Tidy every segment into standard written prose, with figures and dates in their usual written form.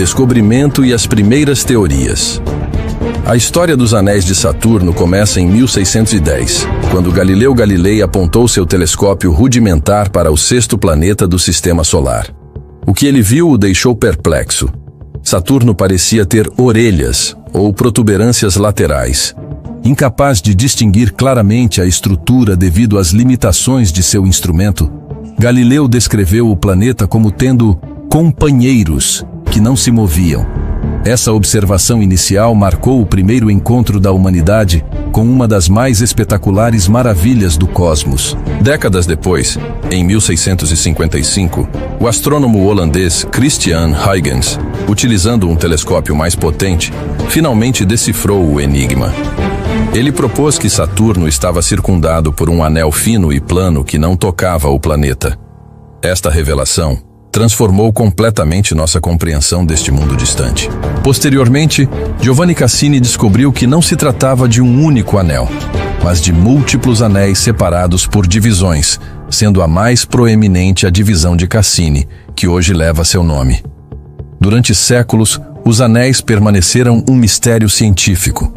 descobrimento e as primeiras teorias. A história dos anéis de Saturno começa em 1610, quando Galileu Galilei apontou seu telescópio rudimentar para o sexto planeta do Sistema Solar. O que ele viu o deixou perplexo. Saturno parecia ter orelhas ou protuberâncias laterais. Incapaz de distinguir claramente a estrutura devido às limitações de seu instrumento, Galileu descreveu o planeta como tendo companheiros que não se moviam. Essa observação inicial marcou o primeiro encontro da humanidade com uma das mais espetaculares maravilhas do cosmos. Décadas depois, em 1655, o astrônomo holandês Christian Huygens, utilizando um telescópio mais potente, finalmente decifrou o enigma. Ele propôs que Saturno estava circundado por um anel fino e plano que não tocava o planeta. Esta revelação transformou completamente nossa compreensão deste mundo distante. Posteriormente, Giovanni Cassini descobriu que não se tratava de um único anel, mas de múltiplos anéis separados por divisões, sendo a mais proeminente a divisão de Cassini, que hoje leva seu nome. Durante séculos, os anéis permaneceram um mistério científico.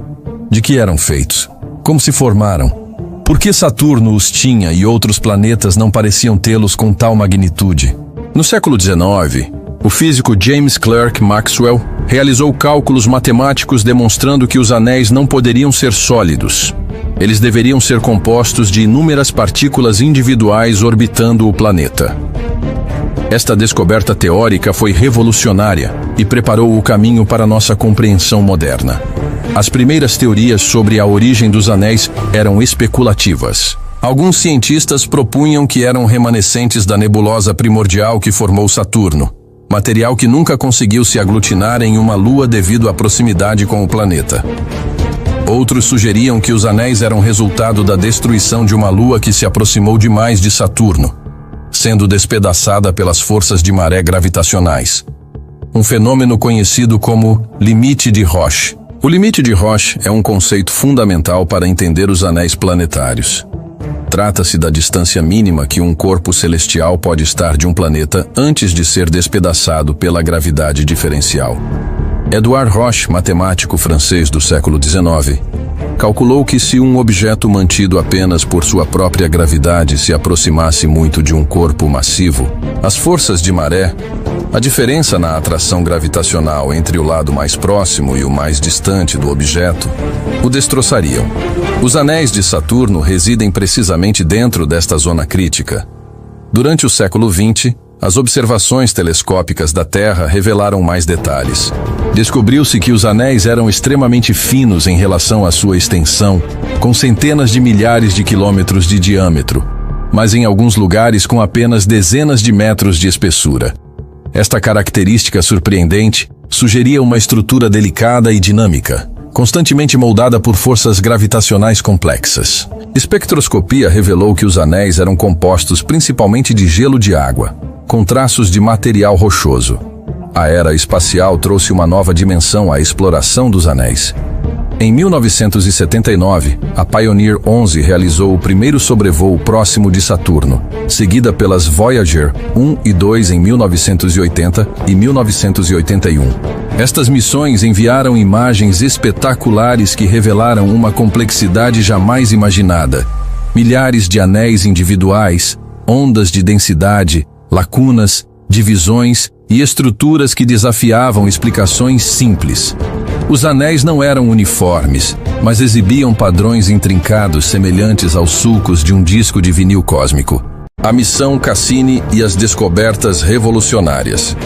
De que eram feitos? Como se formaram? Por que Saturno os tinha e outros planetas não pareciam tê-los com tal magnitude? No século XIX, o físico James Clerk Maxwell realizou cálculos matemáticos demonstrando que os anéis não poderiam ser sólidos. Eles deveriam ser compostos de inúmeras partículas individuais orbitando o planeta. Esta descoberta teórica foi revolucionária e preparou o caminho para nossa compreensão moderna. As primeiras teorias sobre a origem dos anéis eram especulativas. Alguns cientistas propunham que eram remanescentes da nebulosa primordial que formou Saturno, material que nunca conseguiu se aglutinar em uma lua devido à proximidade com o planeta. Outros sugeriam que os anéis eram resultado da destruição de uma lua que se aproximou demais de Saturno, sendo despedaçada pelas forças de maré gravitacionais. Um fenômeno conhecido como limite de Roche. O limite de Roche é um conceito fundamental para entender os anéis planetários. Trata-se da distância mínima que um corpo celestial pode estar de um planeta antes de ser despedaçado pela gravidade diferencial. Edouard Roche, matemático francês do século XIX, calculou que se um objeto mantido apenas por sua própria gravidade se aproximasse muito de um corpo massivo, as forças de maré, a diferença na atração gravitacional entre o lado mais próximo e o mais distante do objeto, o destroçariam. Os anéis de Saturno residem precisamente dentro desta zona crítica. Durante o século XX, as observações telescópicas da Terra revelaram mais detalhes. Descobriu-se que os anéis eram extremamente finos em relação à sua extensão, com centenas de milhares de quilômetros de diâmetro, mas em alguns lugares com apenas dezenas de metros de espessura. Esta característica surpreendente sugeria uma estrutura delicada e dinâmica, constantemente moldada por forças gravitacionais complexas. Espectroscopia revelou que os anéis eram compostos principalmente de gelo de água, com traços de material rochoso. A era espacial trouxe uma nova dimensão à exploração dos anéis. Em 1979, a Pioneer 11 realizou o primeiro sobrevoo próximo de Saturno, seguida pelas Voyager 1 e 2 em 1980 e 1981. Estas missões enviaram imagens espetaculares que revelaram uma complexidade jamais imaginada. Milhares de anéis individuais, ondas de densidade, lacunas, divisões e estruturas que desafiavam explicações simples. Os anéis não eram uniformes, mas exibiam padrões intrincados semelhantes aos sulcos de um disco de vinil cósmico. A missão Cassini e as descobertas revolucionárias.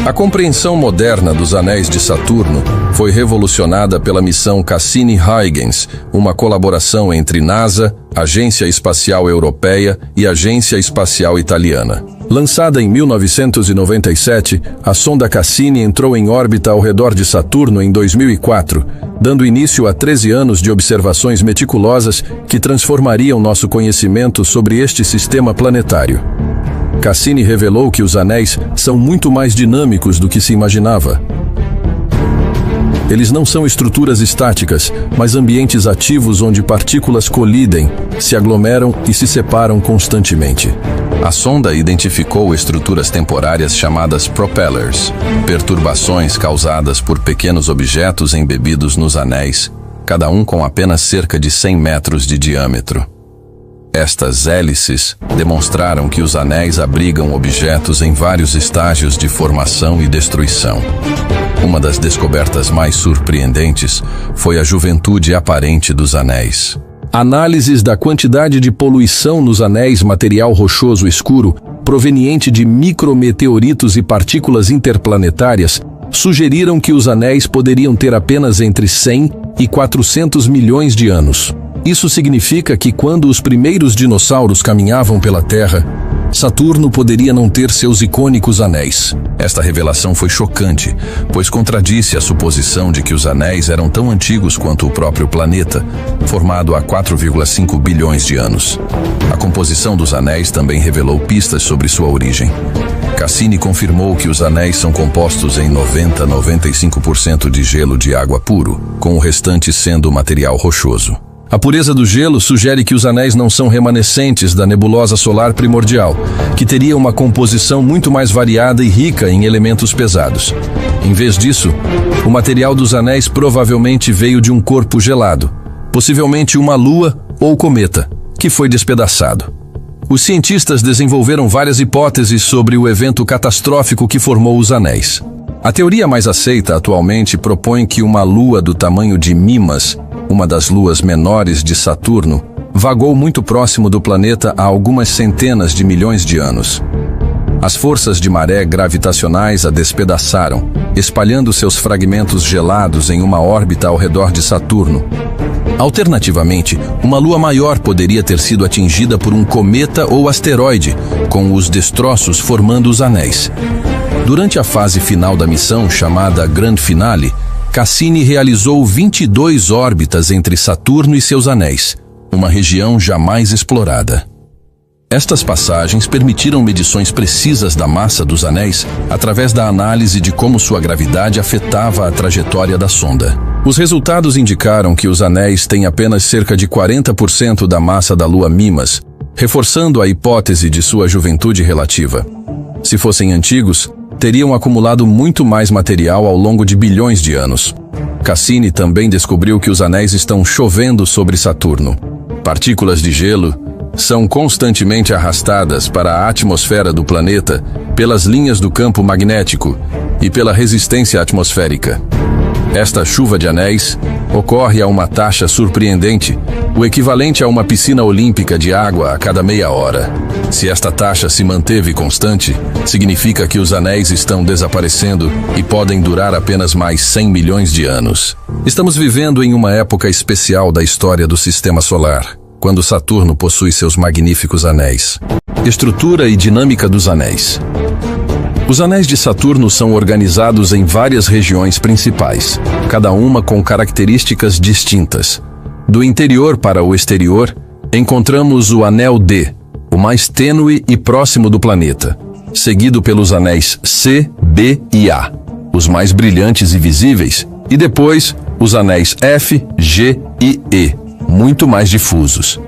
A compreensão moderna dos anéis de Saturno foi revolucionada pela missão Cassini-Huygens, uma colaboração entre NASA, Agência Espacial Europeia e Agência Espacial Italiana. Lançada em 1997, a sonda Cassini entrou em órbita ao redor de Saturno em 2004, dando início a 13 anos de observações meticulosas que transformariam nosso conhecimento sobre este sistema planetário. Cassini revelou que os anéis são muito mais dinâmicos do que se imaginava. Eles não são estruturas estáticas, mas ambientes ativos onde partículas colidem, se aglomeram e se separam constantemente. A sonda identificou estruturas temporárias chamadas propellers, perturbações causadas por pequenos objetos embebidos nos anéis, cada um com apenas cerca de 100 metros de diâmetro. Estas hélices demonstraram que os anéis abrigam objetos em vários estágios de formação e destruição. Uma das descobertas mais surpreendentes foi a juventude aparente dos anéis. Análises da quantidade de poluição nos anéis, material rochoso escuro, proveniente de micrometeoritos e partículas interplanetárias, sugeriram que os anéis poderiam ter apenas entre 100 e 400 milhões de anos. Isso significa que quando os primeiros dinossauros caminhavam pela Terra, Saturno poderia não ter seus icônicos anéis. Esta revelação foi chocante, pois contradisse a suposição de que os anéis eram tão antigos quanto o próprio planeta, formado há 4,5 bilhões de anos. A composição dos anéis também revelou pistas sobre sua origem. Cassini confirmou que os anéis são compostos em 90 a 95% de gelo de água puro, com o restante sendo material rochoso. A pureza do gelo sugere que os anéis não são remanescentes da nebulosa solar primordial, que teria uma composição muito mais variada e rica em elementos pesados. Em vez disso, o material dos anéis provavelmente veio de um corpo gelado, possivelmente uma lua ou cometa, que foi despedaçado. Os cientistas desenvolveram várias hipóteses sobre o evento catastrófico que formou os anéis. A teoria mais aceita atualmente propõe que uma lua do tamanho de Mimas, uma das luas menores de Saturno, vagou muito próximo do planeta há algumas centenas de milhões de anos. As forças de maré gravitacionais a despedaçaram, espalhando seus fragmentos gelados em uma órbita ao redor de Saturno. Alternativamente, uma lua maior poderia ter sido atingida por um cometa ou asteroide, com os destroços formando os anéis. Durante a fase final da missão, chamada Grand Finale, Cassini realizou 22 órbitas entre Saturno e seus anéis, uma região jamais explorada. Estas passagens permitiram medições precisas da massa dos anéis através da análise de como sua gravidade afetava a trajetória da sonda. Os resultados indicaram que os anéis têm apenas cerca de 40% da massa da lua Mimas, reforçando a hipótese de sua juventude relativa. Se fossem antigos, teriam acumulado muito mais material ao longo de bilhões de anos. Cassini também descobriu que os anéis estão chovendo sobre Saturno. Partículas de gelo são constantemente arrastadas para a atmosfera do planeta pelas linhas do campo magnético e pela resistência atmosférica. Esta chuva de anéis ocorre a uma taxa surpreendente, o equivalente a uma piscina olímpica de água a cada meia hora. Se esta taxa se manteve constante, significa que os anéis estão desaparecendo e podem durar apenas mais 100 milhões de anos. Estamos vivendo em uma época especial da história do Sistema Solar, quando Saturno possui seus magníficos anéis. Estrutura e dinâmica dos anéis. Os anéis de Saturno são organizados em várias regiões principais, cada uma com características distintas. Do interior para o exterior, encontramos o anel D, o mais tênue e próximo do planeta, seguido pelos anéis C, B e A, os mais brilhantes e visíveis, e depois os anéis F, G e E, muito mais difusos.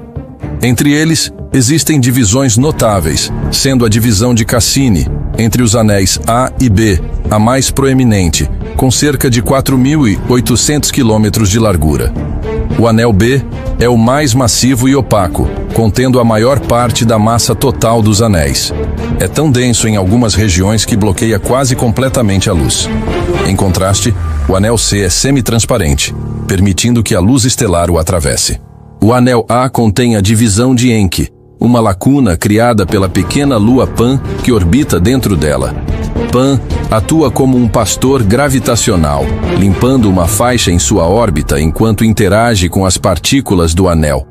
Entre eles, existem divisões notáveis, sendo a divisão de Cassini entre os anéis A e B, a mais proeminente, com cerca de 4.800 quilômetros de largura. O anel B é o mais massivo e opaco, contendo a maior parte da massa total dos anéis. É tão denso em algumas regiões que bloqueia quase completamente a luz. Em contraste, o anel C é semi-transparente, permitindo que a luz estelar o atravesse. O anel A contém a divisão de Encke, uma lacuna criada pela pequena lua Pan que orbita dentro dela. Pan atua como um pastor gravitacional, limpando uma faixa em sua órbita enquanto interage com as partículas do anel.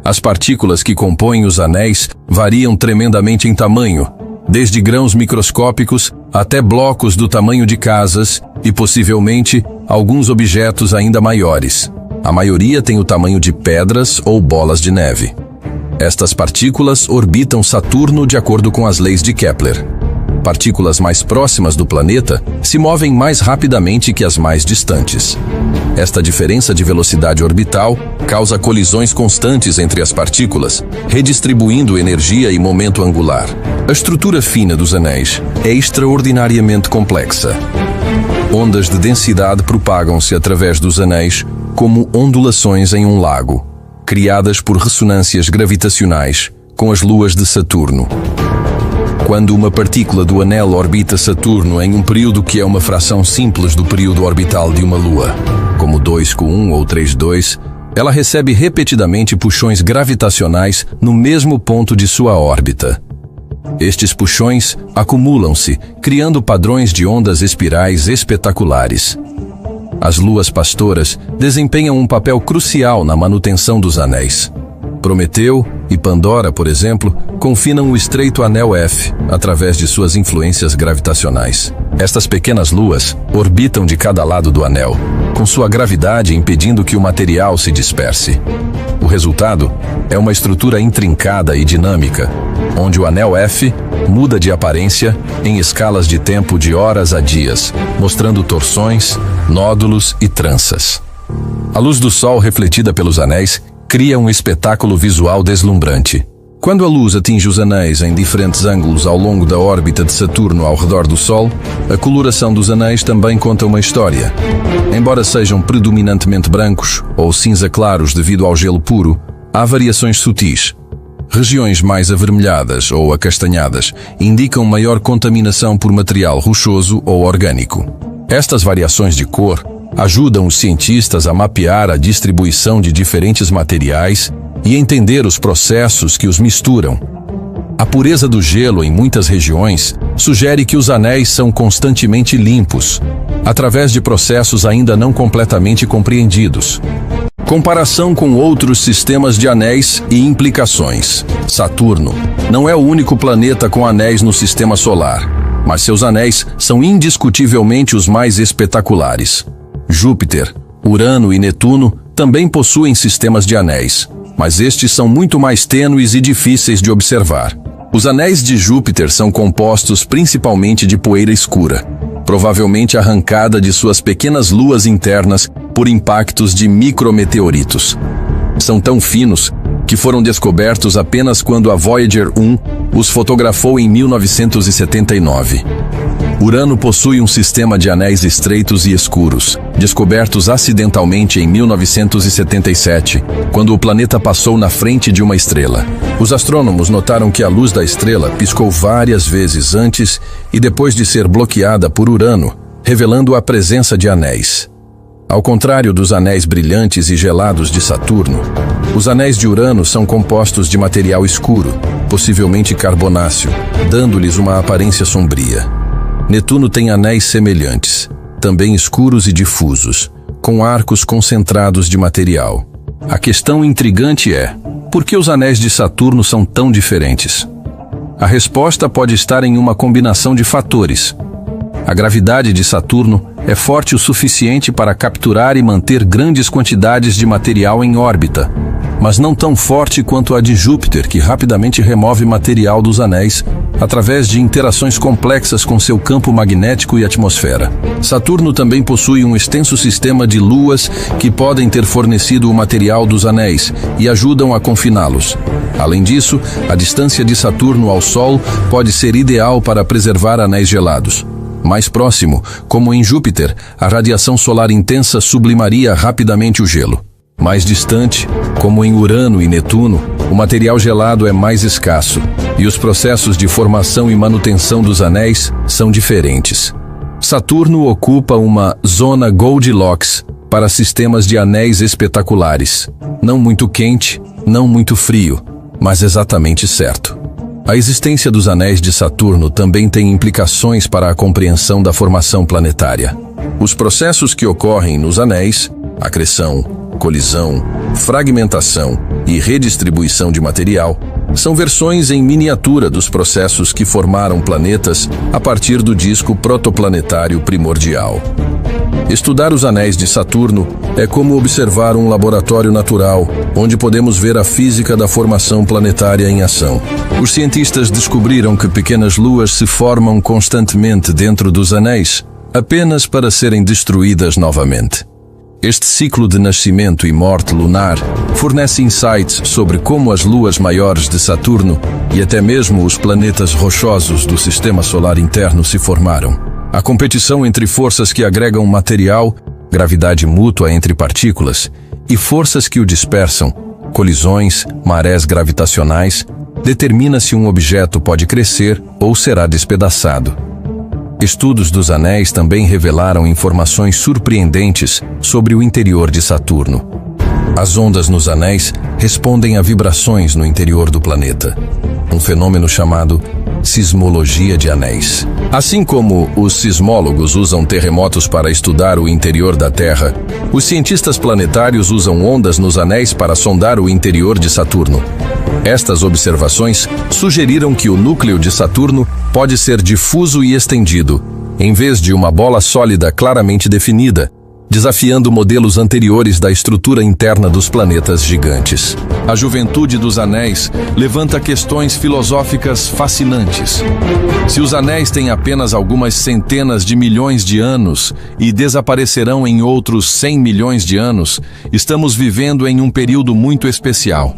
As partículas que compõem os anéis variam tremendamente em tamanho, desde grãos microscópicos até blocos do tamanho de casas e, possivelmente, alguns objetos ainda maiores. A maioria tem o tamanho de pedras ou bolas de neve. Estas partículas orbitam Saturno de acordo com as leis de Kepler. Partículas mais próximas do planeta se movem mais rapidamente que as mais distantes. Esta diferença de velocidade orbital causa colisões constantes entre as partículas, redistribuindo energia e momento angular. A estrutura fina dos anéis é extraordinariamente complexa. Ondas de densidade propagam-se através dos anéis como ondulações em um lago, criadas por ressonâncias gravitacionais com as luas de Saturno. Quando uma partícula do anel orbita Saturno em um período que é uma fração simples do período orbital de uma lua, como 2,1 ou 3,2, ela recebe repetidamente puxões gravitacionais no mesmo ponto de sua órbita. Estes puxões acumulam-se, criando padrões de ondas espirais espetaculares. As luas pastoras desempenham um papel crucial na manutenção dos anéis. Prometeu e Pandora, por exemplo, confinam o estreito anel F através de suas influências gravitacionais. Estas pequenas luas orbitam de cada lado do anel, com sua gravidade impedindo que o material se disperse. O resultado é uma estrutura intrincada e dinâmica, onde o anel F muda de aparência em escalas de tempo de horas a dias, mostrando torções, nódulos e tranças. A luz do Sol refletida pelos anéis cria um espetáculo visual deslumbrante. Quando a luz atinge os anéis em diferentes ângulos ao longo da órbita de Saturno ao redor do Sol, a coloração dos anéis também conta uma história. Embora sejam predominantemente brancos ou cinza claros devido ao gelo puro, há variações sutis. Regiões mais avermelhadas ou acastanhadas indicam maior contaminação por material rochoso ou orgânico. Estas variações de cor ajudam os cientistas a mapear a distribuição de diferentes materiais e entender os processos que os misturam. A pureza do gelo em muitas regiões sugere que os anéis são constantemente limpos, através de processos ainda não completamente compreendidos. Comparação com outros sistemas de anéis e implicações. Saturno não é o único planeta com anéis no sistema solar, mas seus anéis são indiscutivelmente os mais espetaculares. Júpiter, Urano e Netuno também possuem sistemas de anéis, mas estes são muito mais tênues e difíceis de observar. Os anéis de Júpiter são compostos principalmente de poeira escura, provavelmente arrancada de suas pequenas luas internas por impactos de micrometeoritos. São tão finos que foram descobertos apenas quando a Voyager 1 os fotografou em 1979. Urano possui um sistema de anéis estreitos e escuros, descobertos acidentalmente em 1977, quando o planeta passou na frente de uma estrela. Os astrônomos notaram que a luz da estrela piscou várias vezes antes e depois de ser bloqueada por Urano, revelando a presença de anéis. Ao contrário dos anéis brilhantes e gelados de Saturno, os anéis de Urano são compostos de material escuro, possivelmente carbonáceo, dando-lhes uma aparência sombria. Netuno tem anéis semelhantes, também escuros e difusos, com arcos concentrados de material. A questão intrigante é: por que os anéis de Saturno são tão diferentes? A resposta pode estar em uma combinação de fatores. A gravidade de Saturno é forte o suficiente para capturar e manter grandes quantidades de material em órbita, mas não tão forte quanto a de Júpiter, que rapidamente remove material dos anéis através de interações complexas com seu campo magnético e atmosfera. Saturno também possui um extenso sistema de luas que podem ter fornecido o material dos anéis e ajudam a confiná-los. Além disso, a distância de Saturno ao Sol pode ser ideal para preservar anéis gelados. Mais próximo, como em Júpiter, a radiação solar intensa sublimaria rapidamente o gelo. Mais distante, como em Urano e Netuno, o material gelado é mais escasso e os processos de formação e manutenção dos anéis são diferentes. Saturno ocupa uma zona Goldilocks para sistemas de anéis espetaculares. Não muito quente, não muito frio, mas exatamente certo. A existência dos anéis de Saturno também tem implicações para a compreensão da formação planetária. Os processos que ocorrem nos anéis, acreção, colisão, fragmentação e redistribuição de material, são versões em miniatura dos processos que formaram planetas a partir do disco protoplanetário primordial. Estudar os anéis de Saturno é como observar um laboratório natural, onde podemos ver a física da formação planetária em ação. Os cientistas descobriram que pequenas luas se formam constantemente dentro dos anéis, apenas para serem destruídas novamente. Este ciclo de nascimento e morte lunar fornece insights sobre como as luas maiores de Saturno e até mesmo os planetas rochosos do sistema solar interno se formaram. A competição entre forças que agregam material, gravidade mútua entre partículas, e forças que o dispersam, colisões, marés gravitacionais, determina se um objeto pode crescer ou será despedaçado. Estudos dos anéis também revelaram informações surpreendentes sobre o interior de Saturno. As ondas nos anéis respondem a vibrações no interior do planeta, um fenômeno chamado sismologia de anéis. Assim como os sismólogos usam terremotos para estudar o interior da Terra, os cientistas planetários usam ondas nos anéis para sondar o interior de Saturno. Estas observações sugeriram que o núcleo de Saturno pode ser difuso e estendido, em vez de uma bola sólida claramente definida, desafiando modelos anteriores da estrutura interna dos planetas gigantes. A juventude dos anéis levanta questões filosóficas fascinantes. Se os anéis têm apenas algumas centenas de milhões de anos e desaparecerão em outros 100 milhões de anos, estamos vivendo em um período muito especial.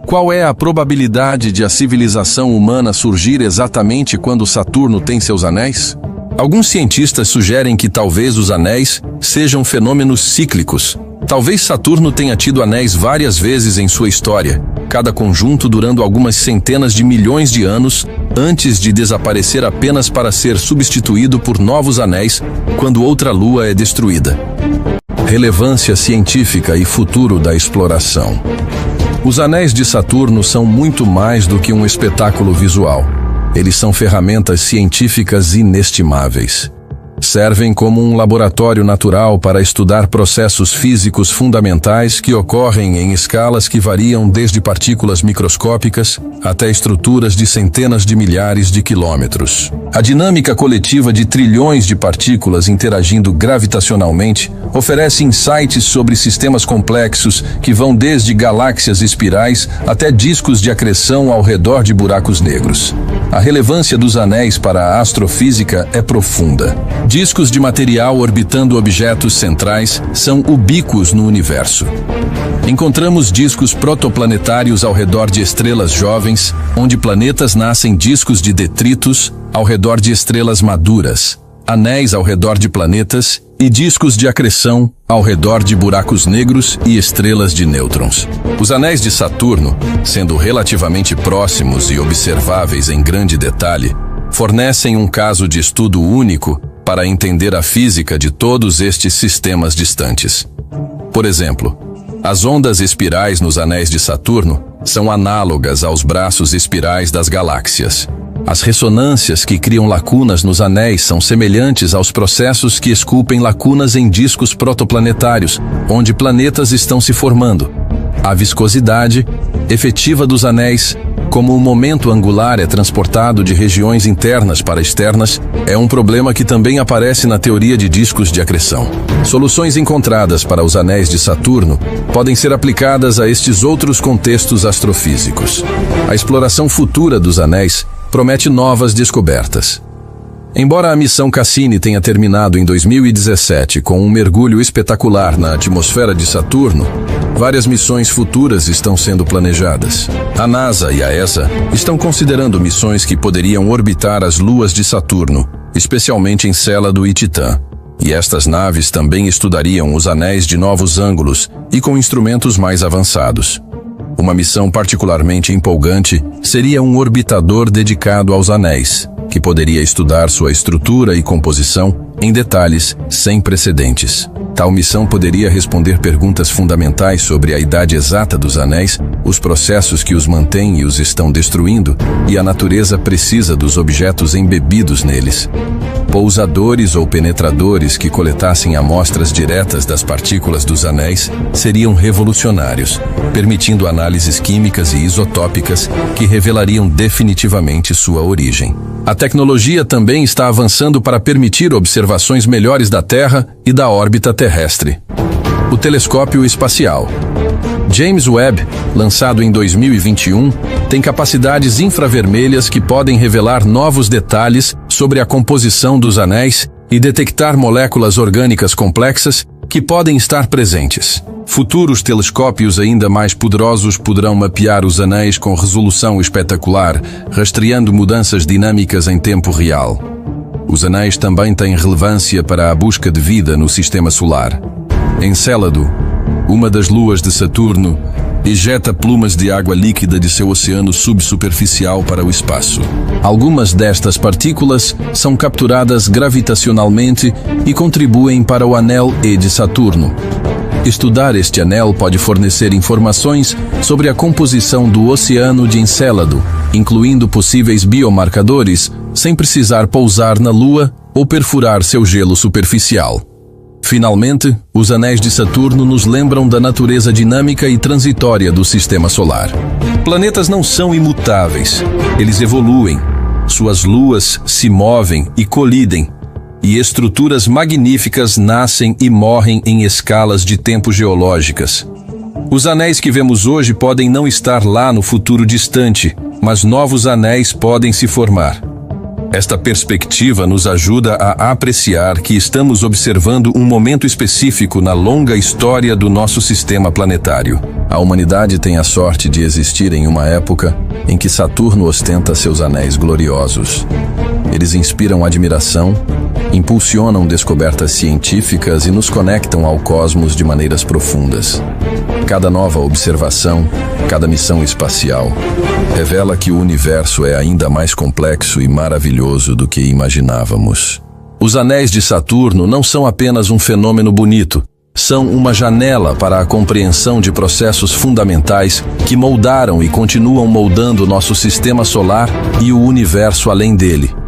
Qual é a probabilidade de a civilização humana surgir exatamente quando Saturno tem seus anéis? Alguns cientistas sugerem que talvez os anéis sejam fenômenos cíclicos. Talvez Saturno tenha tido anéis várias vezes em sua história, cada conjunto durando algumas centenas de milhões de anos, antes de desaparecer apenas para ser substituído por novos anéis quando outra lua é destruída. Relevância científica e futuro da exploração. Os anéis de Saturno são muito mais do que um espetáculo visual. Eles são ferramentas científicas inestimáveis. Servem como um laboratório natural para estudar processos físicos fundamentais que ocorrem em escalas que variam desde partículas microscópicas até estruturas de centenas de milhares de quilômetros. A dinâmica coletiva de trilhões de partículas interagindo gravitacionalmente oferece insights sobre sistemas complexos que vão desde galáxias espirais até discos de acreção ao redor de buracos negros. A relevância dos anéis para a astrofísica é profunda. Discos de material orbitando objetos centrais são ubíquos no universo. Encontramos discos protoplanetários ao redor de estrelas jovens, onde planetas nascem discos de detritos ao redor de estrelas maduras, anéis ao redor de planetas e discos de acreção ao redor de buracos negros e estrelas de nêutrons. Os anéis de Saturno, sendo relativamente próximos e observáveis em grande detalhe, fornecem um caso de estudo único para entender a física de todos estes sistemas distantes. Por exemplo, as ondas espirais nos anéis de Saturno são análogas aos braços espirais das galáxias. As ressonâncias que criam lacunas nos anéis são semelhantes aos processos que esculpem lacunas em discos protoplanetários, onde planetas estão se formando. A viscosidade efetiva dos anéis, como o momento angular é transportado de regiões internas para externas, é um problema que também aparece na teoria de discos de acreção. Soluções encontradas para os anéis de Saturno podem ser aplicadas a estes outros contextos astrofísicos. A exploração futura dos anéis promete novas descobertas. Embora a missão Cassini tenha terminado em 2017 com um mergulho espetacular na atmosfera de Saturno, várias missões futuras estão sendo planejadas. A NASA e a ESA estão considerando missões que poderiam orbitar as luas de Saturno, especialmente Encélado e Titã. E estas naves também estudariam os anéis de novos ângulos e com instrumentos mais avançados. Uma missão particularmente empolgante seria um orbitador dedicado aos anéis, que poderia estudar sua estrutura e composição em detalhes sem precedentes. Tal missão poderia responder perguntas fundamentais sobre a idade exata dos anéis, os processos que os mantêm e os estão destruindo, e a natureza precisa dos objetos embebidos neles. Pousadores ou penetradores que coletassem amostras diretas das partículas dos anéis seriam revolucionários, permitindo análises químicas e isotópicas que revelariam definitivamente sua origem. A tecnologia também está avançando para permitir observações melhores da Terra e da órbita terrestre. O telescópio espacial James Webb, lançado em 2021, tem capacidades infravermelhas que podem revelar novos detalhes sobre a composição dos anéis e detectar moléculas orgânicas complexas que podem estar presentes. Futuros telescópios ainda mais poderosos poderão mapear os anéis com resolução espetacular, rastreando mudanças dinâmicas em tempo real. Os anéis também têm relevância para a busca de vida no Sistema Solar. Encélado, uma das luas de Saturno, ejeta plumas de água líquida de seu oceano subsuperficial para o espaço. Algumas destas partículas são capturadas gravitacionalmente e contribuem para o anel E de Saturno. Estudar este anel pode fornecer informações sobre a composição do oceano de Encélado, incluindo possíveis biomarcadores, sem precisar pousar na Lua ou perfurar seu gelo superficial. Finalmente, os anéis de Saturno nos lembram da natureza dinâmica e transitória do Sistema Solar. Planetas não são imutáveis, eles evoluem. Suas luas se movem e colidem, e estruturas magníficas nascem e morrem em escalas de tempo geológicas. Os anéis que vemos hoje podem não estar lá no futuro distante, mas novos anéis podem se formar. Esta perspectiva nos ajuda a apreciar que estamos observando um momento específico na longa história do nosso sistema planetário. A humanidade tem a sorte de existir em uma época em que Saturno ostenta seus anéis gloriosos. Eles inspiram admiração, impulsionam descobertas científicas e nos conectam ao cosmos de maneiras profundas. Cada nova observação, cada missão espacial, revela que o universo é ainda mais complexo e maravilhoso do que imaginávamos. Os anéis de Saturno não são apenas um fenômeno bonito, são uma janela para a compreensão de processos fundamentais que moldaram e continuam moldando nosso sistema solar e o universo além dele.